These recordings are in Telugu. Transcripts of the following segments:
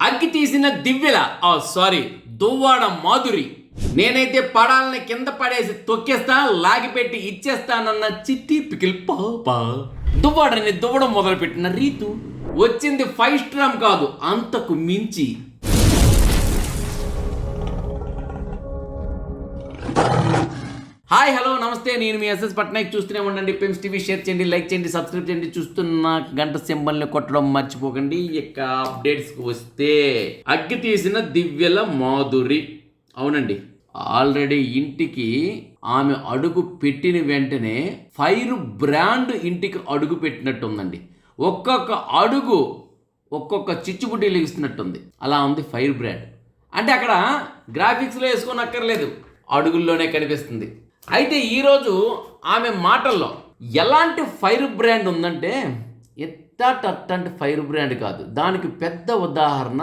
అగ్గి తీసిన దివ్యల సారీ దువ్వాడ మాధురి. నేనైతే పడాలని కింద పడేసి తొక్కేస్తా, లాగిపెట్టి ఇచ్చేస్తానన్న చిట్టి పికిల్ పాప. దువ్వాడని దువ్వడం మొదలుపెట్టిన రీతు వచ్చింది 5 స్టార్ కాదు, అంతకు మించి. హాయ్ హలో నమస్తే, నేను మీ ఎస్ఎస్ పట్నాయక్. చూస్తూనే ఉండండి పెమ్స్ టీవీ. షేర్ చేయండి, లైక్ చేయండి, సబ్స్క్రైబ్ చేయండి. చూస్తున్న గంట సింబల్ని కొట్టడం మర్చిపోకండి. ఇక అప్డేట్స్కి వస్తే, అగ్గి తీసిన దివ్యల మాధురి. అవునండి, ఆల్రెడీ ఇంటికి ఆమె అడుగు పెట్టిన వెంటనే ఫైర్ బ్రాండ్ ఇంటికి అడుగు పెట్టినట్టుందండి. ఒక్కొక్క అడుగు ఒక్కొక్క చిచ్చుబుడ్డి లెగిస్తున్నట్టుంది. అలా ఉంది ఫైర్ బ్రాండ్ అంటే. అక్కడ గ్రాఫిక్స్లో వేసుకొని అక్కర్లేదు, అడుగుల్లోనే కనిపిస్తుంది. అయితే ఈరోజు ఆమె మాటల్లో ఎలాంటి ఫైర్ బ్రాండ్ ఉందంటే, ఎట్టాటంటి ఫైర్ బ్రాండ్ కాదు, దానికి పెద్ద ఉదాహరణ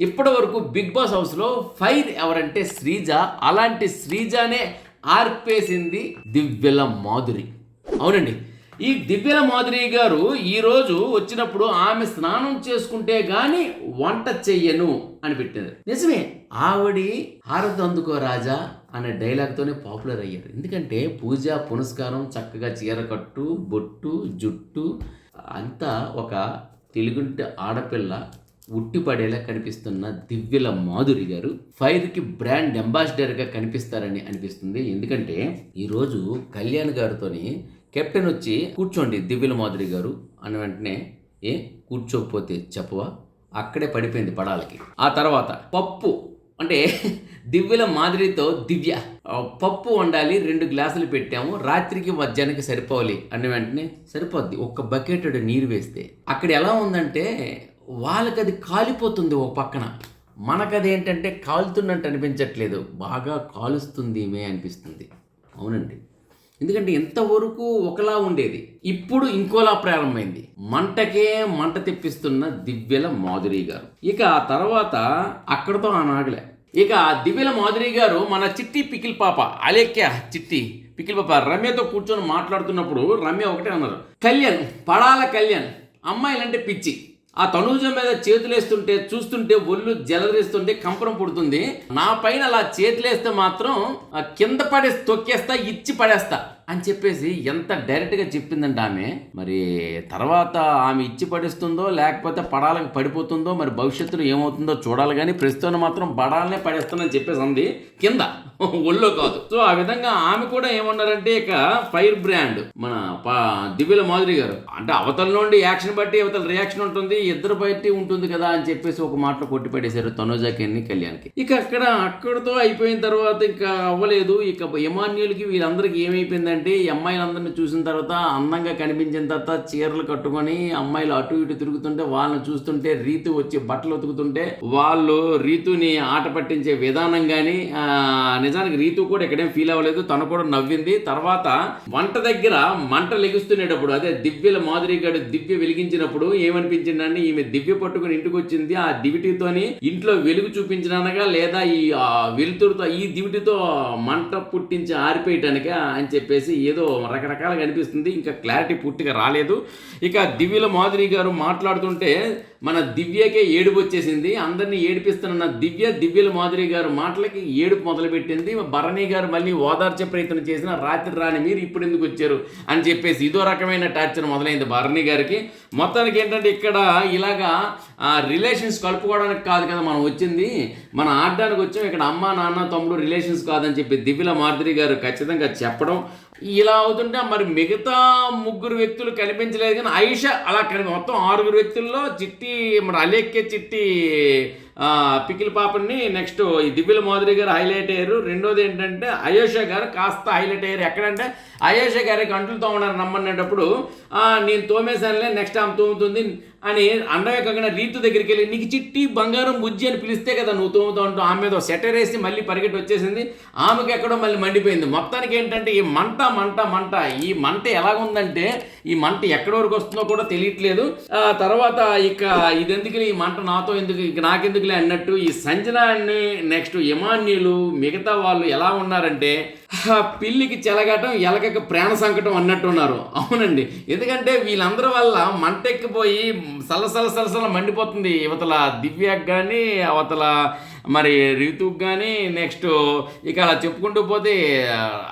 ఇప్పటి వరకు బిగ్ బాస్ హౌస్లో ఫైర్ ఎవరంటే శ్రీజ. అలాంటి శ్రీజానే ఆర్పేసింది దివ్యల మాధురి. అవునండి, ఈ దివ్యల మాధురి గారు ఈరోజు వచ్చినప్పుడు ఆమె స్నానం చేసుకుంటే గాని వంట చెయ్యను అని పెట్టింది. నిజమే, ఆవిడి హారతి అందుకో రాజా అనే డైలాగ్తోనే పాపులర్ అయ్యారు. ఎందుకంటే పూజ పునస్కారం, చక్కగా చీర కట్టు, బొట్టు, జుట్టు అంతా ఒక తెలుగుంటి ఆడపిల్ల ఉట్టిపడేలా కనిపిస్తున్న దివ్యల మాధురి గారు ఫైర్కి బ్రాండ్ అంబాసిడర్గా కనిపిస్తారని అనిపిస్తుంది. ఎందుకంటే ఈరోజు కళ్యాణ్ గారితోని కెప్టెన్ వచ్చి కూర్చోండి దివ్యల మాధురి గారు అని వెంటనే, కూర్చోకపోతే చెప్పవా, అక్కడే పడిపోయింది పడాలకి. ఆ తర్వాత పప్పు అంటే దివ్యల మాధురితో దివ్య పప్పు వండాలి, 2 గ్లాసులు పెట్టాము, రాత్రికి మధ్యాహ్నానికి సరిపోవాలి అని వెంటనే సరిపోద్ది ఒక్క బకెట్ నీరు వేస్తే. అక్కడ ఎలా ఉందంటే వాళ్ళకి అది కాలిపోతుంది ఒక పక్కన, మనకది ఏంటంటే కాలుతున్నట్టు అనిపించట్లేదు, బాగా కాలుస్తుంది మే అనిపిస్తుంది. అవునండి, ఎందుకంటే ఇంతవరకు ఒకలా ఉండేది, ఇప్పుడు ఇంకోలా ప్రారంభమైంది. మంటకే మంట తెప్పిస్తున్న దివ్యల మాధురి గారు. ఇక ఆ తర్వాత అక్కడతో ఆనాగలే. ఇక దివ్యల మాధురి గారు మన చిట్టి పికిల్ పాప అలేఖ్య చిట్టి పికిల్ పాప రమ్యతో కూర్చొని మాట్లాడుతున్నప్పుడు రమ్య ఒకటే అన్నారు, కళ్యాణ్ పడాల కళ్యాణ్ అమ్మాయిలంటే పిచ్చి. ఆ తనూజ మీద చేతులేస్తుంటే చూస్తుంటే ఒళ్ళు జలదరిస్తుంటే కంపరం పుడుతుంది. నా పైన అలా చేతులేస్తే మాత్రం కింద పడేసి తొక్కేస్తా, ఇచ్చి పడేస్తా అని చెప్పేసి ఎంత డైరెక్ట్గా చెప్పిందంటే ఆమె. మరి తర్వాత ఆమె ఇచ్చి పడేస్తుందో లేకపోతే పడాలకు పడిపోతుందో మరి భవిష్యత్తులో ఏమవుతుందో చూడాలి. కానీ ప్రస్తుతం మాత్రం పడాలనే పడేస్తానని చెప్పేసి అంది, కింద ఒళ్ళో కాదు. సో ఆ విధంగా ఆమె కూడా ఏమన్నారంటే, ఇక ఫైర్ బ్రాండ్ మన దివ్యల మాధురి గారు అంటే అవతల నుండి యాక్షన్ బట్టి అవతల రియాక్షన్ ఉంటుంది, ఇద్దరు బయట ఉంటుంది కదా అని చెప్పేసి ఒక మాటలో కొట్టి పడేశారు తనుజాకి, కళ్యాణ్కి. ఇక అక్కడతో అయిపోయిన తర్వాత ఇంకా అవ్వలేదు. ఇక ఎమాన్యులకి వీళ్ళందరికీ ఏమైపోయిందంటే, ఈ అమ్మాయిలందరినీ చూసిన తర్వాత అందంగా కనిపించిన తర్వాత చీరలు కట్టుకొని అమ్మాయిలు అటు ఇటు తిరుగుతుంటే వాళ్ళని చూస్తుంటే, రీతు వచ్చి బట్టలు ఉతుకుతుంటే వాళ్ళు రీతుని ఆట పట్టించే విధానం కానీ, నిజానికి రీతు కూడా ఇక్కడేం ఫీల్ అవ్వలేదు, తను కూడా నవ్వింది. తర్వాత వంట దగ్గర మంట లెగుస్తునేటప్పుడు అదే దివ్యల మాధురి గారు దివ్య వెలిగించినప్పుడు ఏమనిపించిందండి, ఈమె దివ్య పట్టుకుని ఇంటికి వచ్చింది, ఆ దివిటితోని ఇంట్లో వెలుగు చూపించడానికా లేదా ఈ వెలుతురుతో ఈ దివిటితో మంట పుట్టించి ఆరిపోయటానికా అని చెప్పేసి ఏదో రకరకాలుగా అనిపిస్తుంది. ఇంకా క్లారిటీ పూర్తిగా రాలేదు. ఇక దివ్యల మాధురి గారు మాట్లాడుతుంటే మన దివ్యకే ఏడుపు వచ్చేసింది. అందరినీ ఏడిపిస్తున్న దివ్యల మాధురి గారు మాటలకి ఏడుపు మొదలుపెట్టింది. భరణి గారు మళ్ళీ ఓదార్చే ప్రయత్నం చేసిన, రాత్రి రాని మీరు ఇప్పుడు ఎందుకు వచ్చారు అని చెప్పేసి ఇదో రకమైన టార్చర్ మొదలైంది భరణి గారికి. మొత్తానికి ఏంటంటే ఇక్కడ ఇలాగా రిలేషన్స్ కలుపుకోవడానికి కాదు కదా మనం వచ్చింది, మనం ఆడడానికి వచ్చాం, ఇక్కడ అమ్మ నాన్న తమ్ముడు రిలేషన్స్ కాదని చెప్పి దివ్యల మాధురి గారు ఖచ్చితంగా చెప్పడం. ఇలా అవుతుంటే మరి మిగతా 3 వ్యక్తులు కనిపించలేదు, కానీ ఆయిష అలా మొత్తం 6 వ్యక్తుల్లో చిట్టి మరి అలేఖ్య చిట్టి పికిల్ పాపని నెక్స్ట్ ఈ దివ్యల మాధురి గారు హైలైట్ అయ్యారు. రెండోది ఏంటంటే అయోష గారు కాస్త హైలైట్ అయ్యారు. ఎక్కడంటే అయోష గారికి అంటులు తోమన్నారు నమ్మనేటప్పుడు, నేను తోమేశానులే నెక్స్ట్ ఆమె తోముతుంది అని అండవే కాకుండా రీతు దగ్గరికి వెళ్ళి, నీకు చిట్టి బంగారం బుజ్జి అని పిలిస్తే కదా నువ్వు తోముతావు అంటూ ఆమె మీద సెటర్ వేసి మళ్ళీ పరిగెట్టి వచ్చేసింది. ఆమెకి ఎక్కడో మళ్ళీ మండిపోయింది. మొత్తానికి ఏంటంటే ఈ మంట ఈ మంట ఎలాగుందంటే, ఈ మంట ఎక్కడి వరకు వస్తుందో కూడా తెలియట్లేదు. తర్వాత ఇక ఇదెందుకు ఈ మంట నాతో ఎందుకు, ఇక నాకెందుకులే అన్నట్టు ఈ సంజన నెక్స్ట్ ఎమాన్యులు మిగతా వాళ్ళు ఎలా ఉన్నారంటే, పిల్లికి చెలగటం ఎలకకి ప్రాణ సంకటం అన్నట్టు ఉన్నారు. అవునండి, ఎందుకంటే వీళ్ళందరి వల్ల మంటెక్కిపోయి సలసల మండిపోతుంది. యువతల దివ్యకు కానీ, అవతల మరి రితుకు కానీ, నెక్స్ట్ ఇక అలా చెప్పుకుంటూ పోతే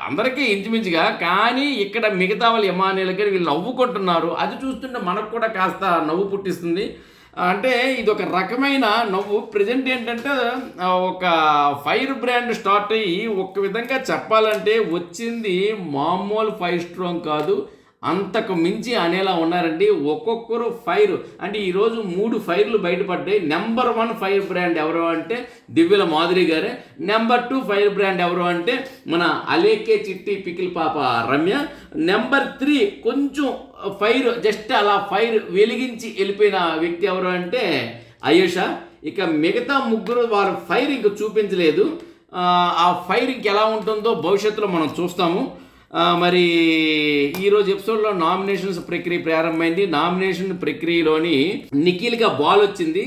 అందరికీ ఇంచుమించుగా. కానీ ఇక్కడ మిగతా వాళ్ళు ఎమానియల్ గారు వీళ్ళు నవ్వుకుంటున్నారు. అది చూస్తుంటే మనకు కూడా కాస్త నవ్వు పుట్టిస్తుంది. అంటే ఇది ఒక రకమైన నవ్వు. ప్రజెంట్ ఏంటంటే ఒక ఫైర్ బ్రాండ్ స్టార్ట్ అయ్యి ఒక విధంగా చెప్పాలంటే వచ్చింది మామూలు 5 స్ట్రాంగ్ కాదు, అంతకు మించి అనేలా ఉన్నారండి. ఒక్కొక్కరు ఫైర్ అంటే ఈరోజు 3 ఫైర్లు బయటపడ్డాయి. నెంబర్ 1 ఫైర్ బ్రాండ్ ఎవరు అంటే దివ్యల మాధురి గారే. నెంబర్ 2 ఫైర్ బ్రాండ్ ఎవరు అంటే మన అలేకే చిట్టి పికిల్ పాప రమ్య. నెంబర్ 3 కొంచెం ఫైర్ జస్ట్ అలా ఫైర్ వెలిగించి వెళ్ళిపోయిన వ్యక్తి ఎవరు అంటే ఆయుష. ఇక మిగతా ముగ్గురు వారు ఫైర్ ఇంక చూపించలేదు. ఆ ఫైర్ ఇంకెలా ఉంటుందో భవిష్యత్తులో మనం చూస్తాము. మరి ఈరోజు ఎపిసోడ్లో నామినేషన్స్ ప్రక్రియ ప్రారంభమైంది. నామినేషన్ ప్రక్రియలోని నిఖిల్గా బాల్ వచ్చింది.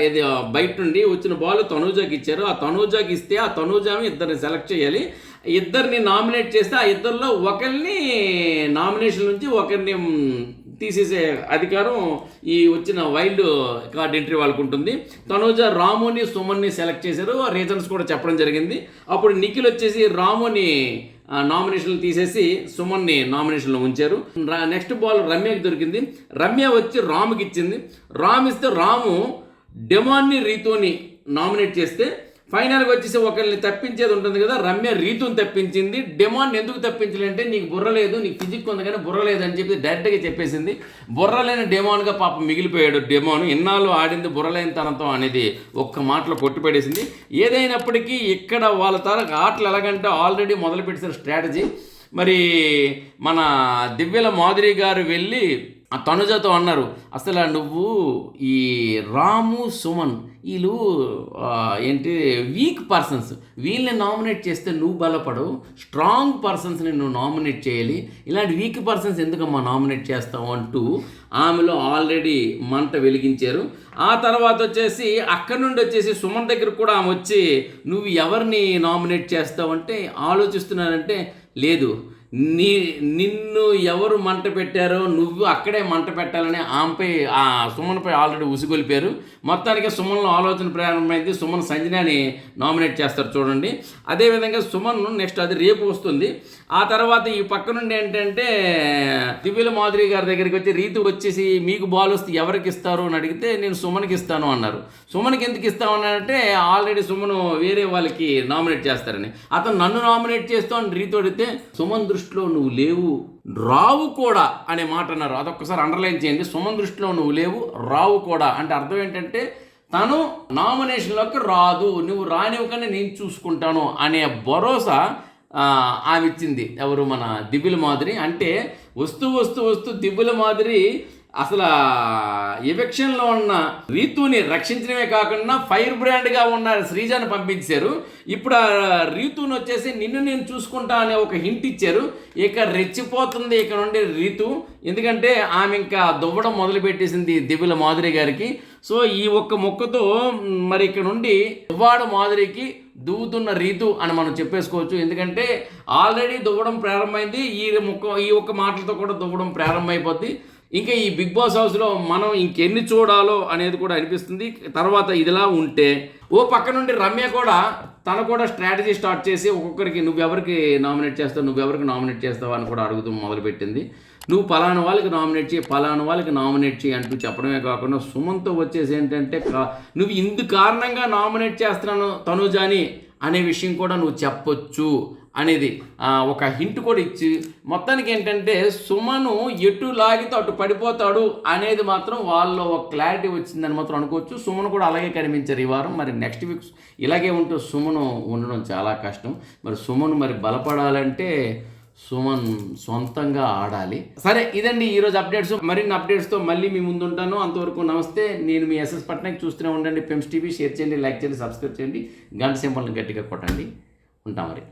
ఏది బయట నుండి వచ్చిన బాల్ తనూజాకి ఇచ్చారు. ఆ తనూజాకి ఇస్తే ఆ తనూజాని ఇద్దరిని సెలెక్ట్ చేయాలి. ఇద్దరిని నామినేట్ చేస్తే ఆ ఇద్దరిలో ఒకరిని నామినేషన్ నుంచి ఒకరిని తీసేసే అధికారం ఈ వచ్చిన వైల్డ్ కార్డ్ ఎంట్రీ వాళ్ళకు ఉంటుంది. తనూజ రాముని సుమన్ని సెలెక్ట్ చేశారు. రీజన్స్ కూడా చెప్పడం జరిగింది. అప్పుడు నిఖిల్ వచ్చేసి రాముని నామినేషన్లు తీసేసి సుమన్ని నామినేషన్లో ఉంచారు. నెక్స్ట్ బాల్ రమ్యకి దొరికింది. రమ్య వచ్చి రాముకి ఇచ్చింది. రామ్ ఇస్తే రాము డెమాన్ని రీతోని నామినేట్ చేస్తే ఫైనల్గా వచ్చేసి ఒకరిని తప్పించేది ఉంటుంది కదా. రమ్య రీతుని తప్పించింది. డెమాన్ ఎందుకు తప్పించలేంటే నీకు బుర్ర లేదు, నీకు ఫిజిక్ ఉంది కానీ బుర్ర లేదు అని చెప్పి డైరెక్ట్గా చెప్పేసింది. బుర్ర లేని డెమాన్గా పాపం మిగిలిపోయాడు. డెమాన్ ఇన్నాళ్ళు ఆడింది బుర్రలేని తనంతో అనేది ఒక్క మాటలో కొట్టిపడేసింది. ఏదైనప్పటికీ ఇక్కడ వాళ్ళ తరకు ఆటలు ఎలాగంటే ఆల్రెడీ మొదలు పెట్టేసారు స్ట్రాటజీ. మరి మన దివ్యల మాధురి గారు వెళ్ళి ఆ తనుజతో అన్నారు, అసలు నువ్వు ఈ రాము సుమన్ వీళ్ళు ఏంటి వీక్ పర్సన్స్, వీళ్ళని నామినేట్ చేస్తే నువ్వు బలపడవు, స్ట్రాంగ్ పర్సన్స్ని నువ్వు నామినేట్ చేయాలి, ఇలాంటి వీక్ పర్సన్స్ ఎందుకమ్మా నామినేట్ చేస్తావు అంటూ ఆమెలో ఆల్రెడీ మంట వెలిగించారు. ఆ తర్వాత వచ్చేసి అక్కడి నుండి వచ్చేసి సుమన్ దగ్గర కూడా ఆమె వచ్చి నువ్వు ఎవరిని నామినేట్ చేస్తావు అంటే ఆలోచిస్తున్నానంటే లేదు, నిన్ను ఎవరు మంట పెట్టారో నువ్వు అక్కడే మంట పెట్టాలని ఆమెపై ఆ సుమన్పై ఆల్రెడీ ఉసిగొలిపారు. మొత్తానికి సుమన్లో ఆలోచన ప్రారంభమైంది. సుమన్ సంజనాని నామినేట్ చేస్తారు చూడండి. అదేవిధంగా సుమన్ నెక్స్ట్ అది రేపు వస్తుంది. ఆ తర్వాత ఈ పక్క నుండి ఏంటంటే దివ్యల మాధురి గారి దగ్గరికి వచ్చి రీతు వచ్చేసి మీకు బాల్ వస్తే ఎవరికి ఇస్తారు అని అడిగితే నేను సుమన్కి ఇస్తాను అన్నారు. సుమన్కి ఎందుకు ఇస్తామన్నారంటే ఆల్రెడీ సుమన్ వేరే వాళ్ళకి నామినేట్ చేస్తారని. అతను నన్ను నామినేట్ చేస్తావు అని రీతు అడిగితే సుమన్ దృష్టిలో నువ్వు లేవు, రావు కూడా అనే మాట అన్నారు. అదొక్కసారి అండర్లైన్ చేయండి. సుమన్ దృష్టిలో నువ్వు లేవు, రావు కూడా అంటే అర్థం ఏంటంటే తను నామినేషన్లోకి రాదు, నువ్వు రానివ్వకనే నేను చూసుకుంటాను అనే భరోసా ఆమె ఇచ్చింది. ఎవరు మన దివ్యల మాధురి. అంటే వస్తూ దివ్యల మాధురి అసలు ఎవిక్షన్లో ఉన్న రీతుని రక్షించడమే కాకుండా ఫైర్ బ్రాండ్గా ఉన్న శ్రీజాని పంపించారు. ఇప్పుడు ఆ రీతుని వచ్చేసి నిన్ను నేను చూసుకుంటా అనే ఒక హింట్ ఇచ్చారు. ఇక రెచ్చిపోతుంది ఇక నుండి రీతు, ఎందుకంటే ఆమె ఇంకా దువ్వడం మొదలుపెట్టేసింది దివ్యల మాధురి గారికి. సో ఈ ఒక్క మొక్కతో మరి ఇక్కడ నుండి దువ్వాడ మాధురికి దువ్వుతున్న రీతు అని మనం చెప్పేసుకోవచ్చు. ఎందుకంటే ఆల్రెడీ దువ్వడం ప్రారంభమైంది. ఈ ఒక్క మాటలతో కూడా దువ్వడం ప్రారంభమైపోద్ది. ఇంకా ఈ బిగ్ బాస్ హౌస్లో మనం ఇంకెన్ని చూడాలో అనేది కూడా అనిపిస్తుంది. తర్వాత ఇదిలా ఉంటే ఓ పక్క నుండి రమ్య కూడా తను కూడా స్ట్రాటజీ స్టార్ట్ చేసి ఒక్కొక్కరికి నువ్వెవరికి నామినేట్ చేస్తావు అని కూడా అడుగుతూ మొదలుపెట్టింది. నువ్వు పలానా వాళ్ళకి నామినేట్ చేయి అంటూ చెప్పడమే కాకుండా సుమన్తో వచ్చేసి ఏంటంటే నువ్వు ఇందు కారణంగా నామినేట్ చేస్తున్నాను తనుజాని అనే విషయం కూడా నువ్వు చెప్పొచ్చు అనేది ఒక హింట్ కూడా ఇచ్చి మొత్తానికి ఏంటంటే సుమను ఎటు లాగితే అటు పడిపోతాడు అనేది మాత్రం వాళ్ళలో ఒక క్లారిటీ వచ్చిందని మాత్రం అనుకోవచ్చు. సుమను కూడా అలాగే కనిపించారు ఈ వారం. మరి నెక్స్ట్ వీక్ ఇలాగే ఉంటూ సుమను ఉండడం చాలా కష్టం. మరి సుమను మరి బలపడాలంటే సుమన్ సొంతంగా ఆడాలి. సరే ఇదండి ఈరోజు అప్డేట్స్. మరిన్ని అప్డేట్స్తో మళ్ళీ మీ ముందు ఉంటాను. అంతవరకు నమస్తే. నేను మీ ఎస్ఎస్ పట్నాయక్. చూస్తూనే ఉండండి పెమ్స్ టీవీ. షేర్ చేయండి, లైక్ చేయండి, సబ్స్క్రైబ్ చేయండి, గంట సింబల్ని గట్టిగా కొట్టండి. ఉంటాం మరి.